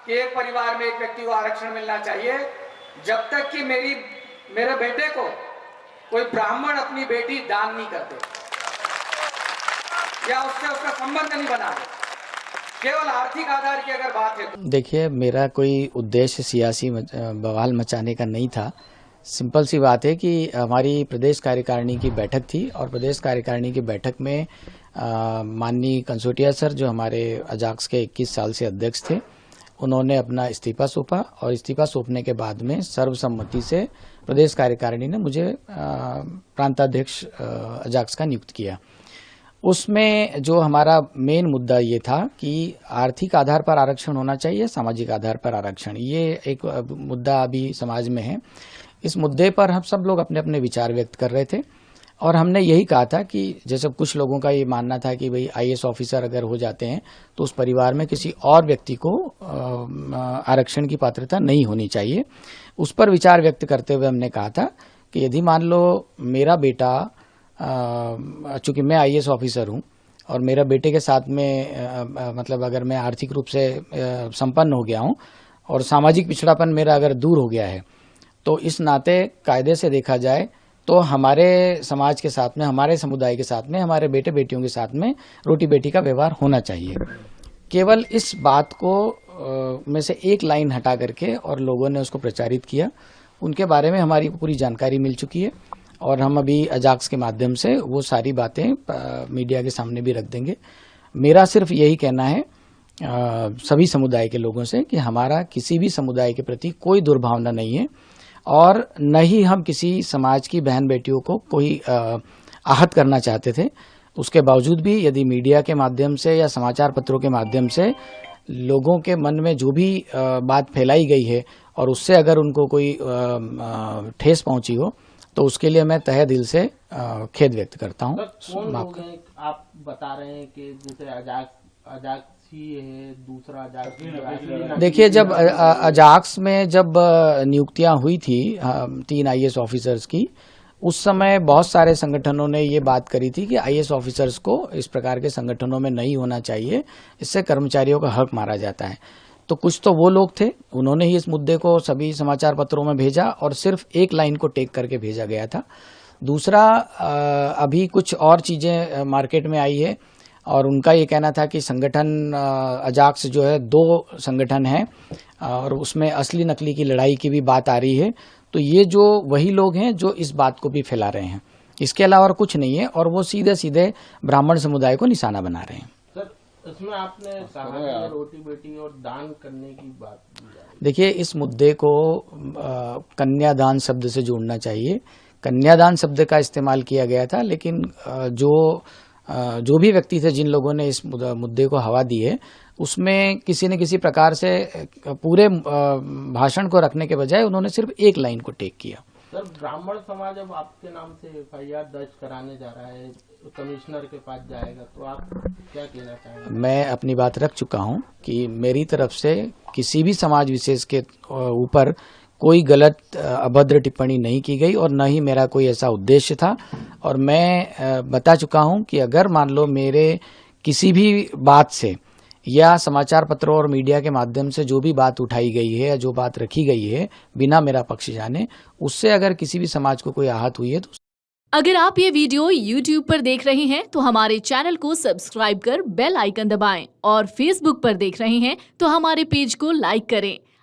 कि एक परिवार में एक व्यक्ति को आरक्षण मिलना चाहिए, जब तक कि मेरे बेटे को कोई ब्राह्मण अपनी बेटी दान नहीं करते या उससे उसका संबंध नहीं बना दे। केवल आर्थिक आधार की अगर बात है तो देखिए, मेरा कोई उद्देश्य सियासी बवाल मचाने का नहीं था। सिंपल सी बात है कि हमारी प्रदेश कार्यकारिणी की बैठक थी और प्रदेश कार्यकारिणी की बैठक में माननीय कंसोटिया सर, जो हमारे अजाक्स के 21 साल से अध्यक्ष थे, उन्होंने अपना इस्तीफा सौंपा और इस्तीफा सौंपने के बाद में सर्वसम्मति से प्रदेश कार्यकारिणी ने मुझे प्रांताध्यक्ष अजाक्स का नियुक्त किया। उसमें जो हमारा मेन मुद्दा ये था कि आर्थिक आधार पर आरक्षण होना चाहिए, सामाजिक आधार पर आरक्षण, ये एक मुद्दा अभी समाज में है। इस मुद्दे पर हम सब लोग अपने अपने विचार व्यक्त कर रहे थे और हमने यही कहा था कि जैसे कुछ लोगों का ये मानना था कि भाई आईएएस ऑफिसर अगर हो जाते हैं तो उस परिवार में किसी और व्यक्ति को आरक्षण की पात्रता नहीं होनी चाहिए। उस पर विचार व्यक्त करते हुए हमने कहा था कि यदि मान लो मेरा बेटा, चूंकि मैं आईएएस ऑफिसर हूं और मेरा बेटे के साथ में मतलब अगर मैं आर्थिक रूप से संपन्न हो गया हूं और सामाजिक पिछड़ापन मेरा अगर दूर हो गया है, तो इस नाते कायदे से देखा जाए तो हमारे समाज के साथ में, हमारे समुदाय के साथ में, हमारे बेटे बेटियों के साथ में रोटी बेटी का व्यवहार होना चाहिए। केवल इस बात को में से एक लाइन हटा करके और लोगों ने उसको प्रचारित किया। उनके बारे में हमारी पूरी जानकारी मिल चुकी है और हम अभी अजाक्स के माध्यम से वो सारी बातें मीडिया के सामने भी रख देंगे। मेरा सिर्फ यही कहना है सभी समुदाय के लोगों से कि हमारा किसी भी समुदाय के प्रति कोई दुर्भावना नहीं है और न ही हम किसी समाज की बहन बेटियों को कोई आहत करना चाहते थे। उसके बावजूद भी यदि मीडिया के माध्यम से या समाचार पत्रों के माध्यम से लोगों के मन में जो भी बात फैलाई गई है और उससे अगर उनको कोई ठेस पहुंची हो तो उसके लिए मैं तहे दिल से खेद व्यक्त करता हूं। कौन लोग हैं आप बता रहे हैं कि जैसे अजाक्स ही है, दूसरा अजाक्स? देखिए, जब अजाक्स में जब नियुक्तियां हुई थी 3 आईएएस ऑफिसर्स की, उस समय बहुत सारे संगठनों ने ये बात करी थी कि आईएएस ऑफिसर्स को इस प्रकार के संगठनों में नहीं होना चाहिए, इससे कर्मचारियों का हक मारा जाता है। तो कुछ तो वो लोग थे, उन्होंने ही इस मुद्दे को सभी समाचार पत्रों में भेजा और सिर्फ एक लाइन को टेक करके भेजा गया था। दूसरा, अभी कुछ और चीजें मार्केट में आई है और उनका ये कहना था कि संगठन अजाक्स जो है 2 संगठन है और उसमें असली नकली की लड़ाई की भी बात आ रही है। तो ये जो वही लोग हैं जो इस बात को भी फैला रहे हैं, इसके अलावा और कुछ नहीं है और वो सीधे सीधे ब्राह्मण समुदाय को निशाना बना रहे हैं। सर, इसमें आपने कहा रोटी बेटी और दान करने की बात। देखिए, इस मुद्दे को कन्यादान शब्द से जोड़ना चाहिए। कन्यादान शब्द का इस्तेमाल किया गया था, लेकिन जो भी व्यक्ति थे जिन लोगों ने इस मुद्दे को हवा दी है, उसमें किसी न किसी प्रकार से पूरे भाषण को रखने के बजाय उन्होंने सिर्फ एक लाइन को टेक किया। सर, ब्राह्मण समाज अब आपके नाम से एफआईआर दर्ज कराने जा रहा है, कमिश्नर के पास जाएगा, तो आप क्या कहना चाहेंगे? मैं अपनी बात रख चुका हूं कि मेरी तरफ से किसी भी समाज विशेष के ऊपर कोई गलत अभद्र टिप्पणी नहीं की गई और न ही मेरा कोई ऐसा उद्देश्य था। और मैं बता चुका हूं कि अगर मान लो मेरे किसी भी बात से या समाचार पत्रों और मीडिया के माध्यम से जो भी बात उठाई गई है या जो बात रखी गई है बिना मेरा पक्ष जाने, उससे अगर किसी भी समाज को कोई आहत हुई है तो। अगर आप ये वीडियो YouTube पर देख रहे हैं तो हमारे चैनल को सब्सक्राइब कर बेल आइकन दबाएं और Facebook पर देख रहे हैं तो हमारे पेज को लाइक करें।